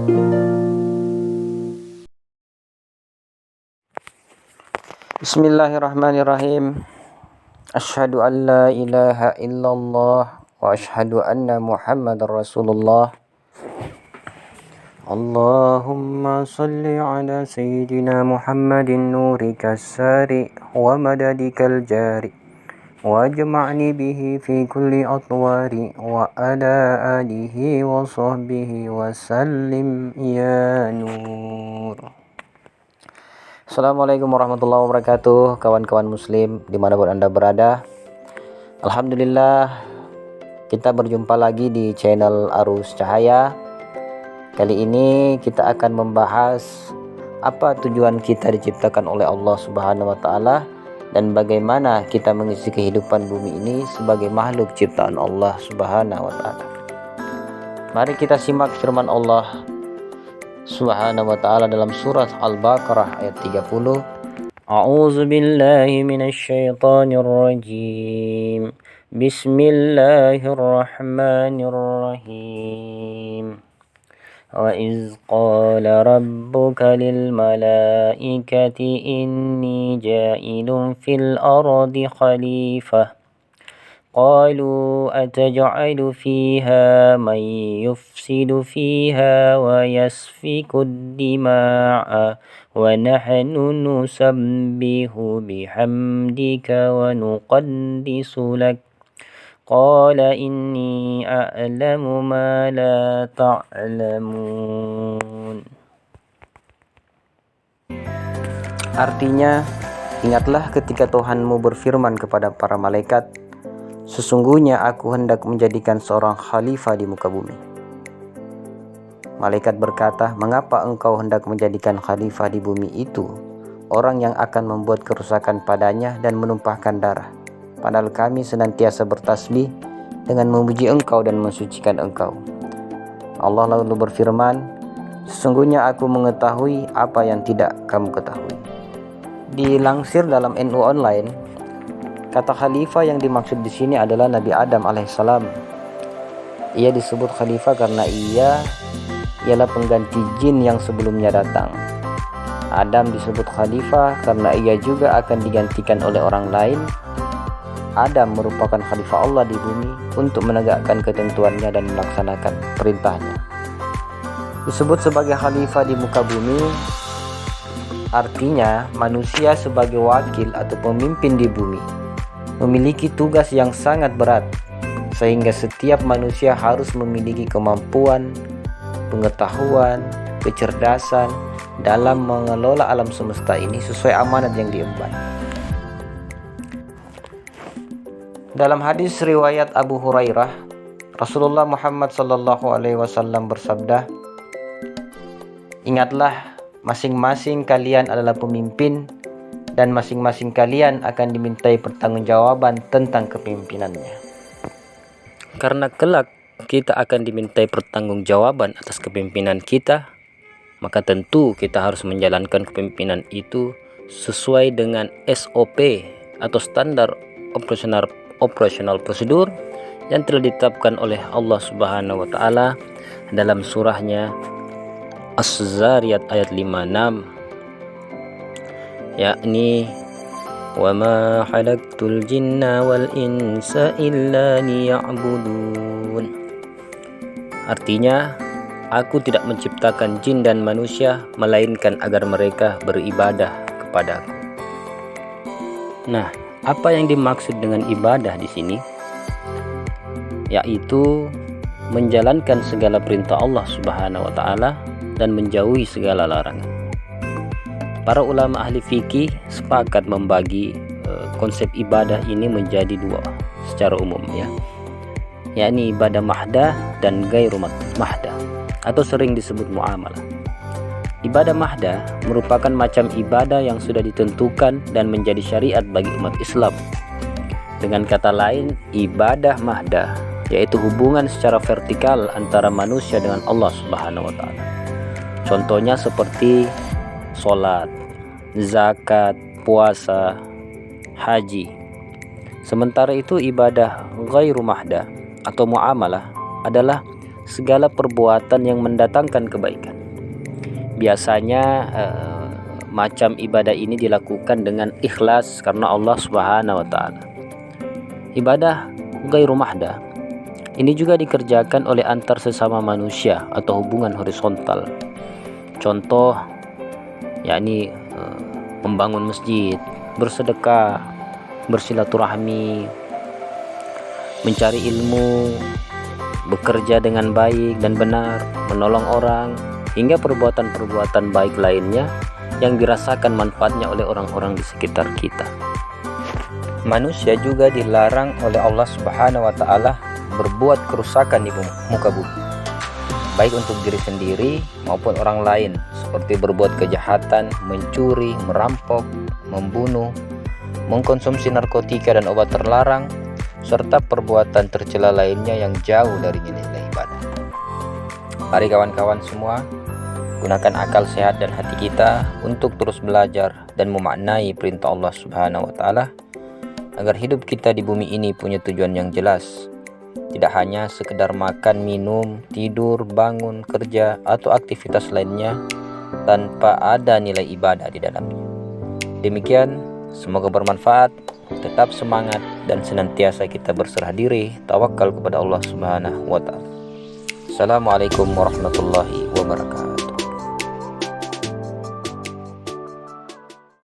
Bismillahirrahmanirrahim. Asyhadu an la ilaha illallah wa asyhadu anna Muhammadar Rasulullah. Allahumma salli ala sayyidina Muhammadin nurika sari wa madadikal jari wajma'ni bihi fi kulli atwari wa ala alihi wa sahbihi wa sallim ya nur. Assalamualaikum warahmatullahi wabarakatuh, kawan-kawan muslim dimanapun Anda berada. Alhamdulillah, kita berjumpa lagi di channel Arus Cahaya. Kali ini kita akan membahas apa tujuan kita diciptakan oleh Allah Subhanahu wa Ta'ala dan bagaimana kita mengisi kehidupan bumi ini sebagai makhluk ciptaan Allah Subhanahu wa Ta'ala. Mari kita simak firman Allah Subhanahu wa ta'ala dalam surat Al-Baqarah ayat 30. A'udzu billahi minasy syaithanir rajim. Bismillahirrahmanirrahim. Wa iz qala rabbuka lil malaikati inni ja'ilun fil ardi khalifah. قالوا أتجعل فيها من يفسد فيها ويسفك الدماء ونحن نسبح بحمدك ونقدس لك قال إني أعلم ما لا تعلمون. Artinya, ingatlah ketika Tuhanmu berfirman kepada para malaikat, sesungguhnya aku hendak menjadikan seorang khalifah di muka bumi. Malaikat berkata, mengapa engkau hendak menjadikan khalifah di bumi itu orang yang akan membuat kerusakan padanya dan menumpahkan darah, padahal kami senantiasa bertasbih dengan memuji engkau dan mensucikan engkau. Allah lalu berfirman, sesungguhnya aku mengetahui apa yang tidak kamu ketahui. Dilansir dalam NU Online, kata khalifah yang dimaksud di sini adalah Nabi Adam alaihissalam. Ia disebut khalifah karena ialah pengganti jin yang sebelumnya datang. Adam disebut khalifah karena ia juga akan digantikan oleh orang lain. Adam merupakan khalifah Allah di bumi untuk menegakkan ketentuannya dan melaksanakan perintahnya. Disebut sebagai khalifah di muka bumi artinya manusia sebagai wakil atau pemimpin di bumi memiliki tugas yang sangat berat, sehingga setiap manusia harus memiliki kemampuan, pengetahuan, kecerdasan dalam mengelola alam semesta ini sesuai amanat yang diemban. Dalam hadis riwayat Abu Hurairah, Rasulullah Muhammad SAW bersabda, ingatlah, masing-masing kalian adalah pemimpin dan masing-masing kalian akan dimintai pertanggungjawaban tentang kepemimpinannya. Karena kelak kita akan dimintai pertanggungjawaban atas kepemimpinan kita, maka tentu kita harus menjalankan kepemimpinan itu sesuai dengan SOP atau standar operasional prosedur yang telah ditetapkan oleh Allah Subhanahu wa Ta'ala dalam surahnya As-Zariyat ayat 56, yakni wa ma khalaqtul jinna wal insa illa liya'budun. Artinya, aku tidak menciptakan jin dan manusia melainkan agar mereka beribadah kepadaku. Nah, apa yang dimaksud dengan ibadah di sini? Yaitu menjalankan segala perintah Allah Subhanahu wa Ta'ala dan menjauhi segala larangan. Para ulama ahli fikih sepakat membagi konsep ibadah ini menjadi dua secara umum, yakni ibadah mahdah dan gairu mahdah atau sering disebut muamalah. Ibadah mahdah merupakan macam ibadah yang sudah ditentukan dan menjadi syariat bagi umat Islam. Dengan kata lain, ibadah mahdah yaitu hubungan secara vertikal antara manusia dengan Allah Subhanahu wa Ta'ala. Contohnya seperti sholat, zakat, puasa, haji. Sementara itu ibadah ghairu mahdah atau muamalah adalah segala perbuatan yang mendatangkan kebaikan. biasanya macam ibadah ini dilakukan dengan ikhlas karena Allah Subhanahu wa taala. Ibadah ghairu mahdah ini juga dikerjakan oleh antar sesama manusia atau hubungan horizontal. Contoh yakni membangun masjid, bersedekah, bersilaturahmi, mencari ilmu, bekerja dengan baik dan benar, menolong orang, hingga perbuatan-perbuatan baik lainnya yang dirasakan manfaatnya oleh orang-orang di sekitar kita. Manusia juga dilarang oleh Allah Subhanahu wa taala berbuat kerusakan di muka bumi, baik untuk diri sendiri maupun orang lain, seperti berbuat kejahatan, mencuri, merampok, membunuh, mengkonsumsi narkotika dan obat terlarang, serta perbuatan tercela lainnya yang jauh dari nilai ibadah. Mari kawan-kawan semua, gunakan akal sehat dan hati kita untuk terus belajar dan memaknai perintah Allah Subhanahu wa taala agar hidup kita di bumi ini punya tujuan yang jelas. Tidak hanya sekedar makan, minum, tidur, bangun, kerja, atau aktivitas lainnya tanpa ada nilai ibadah di dalamnya. Demikian, semoga bermanfaat, tetap semangat, dan senantiasa kita berserah diri, tawakal kepada Allah Subhanahu wa taala. Assalamualaikum warahmatullahi wabarakatuh.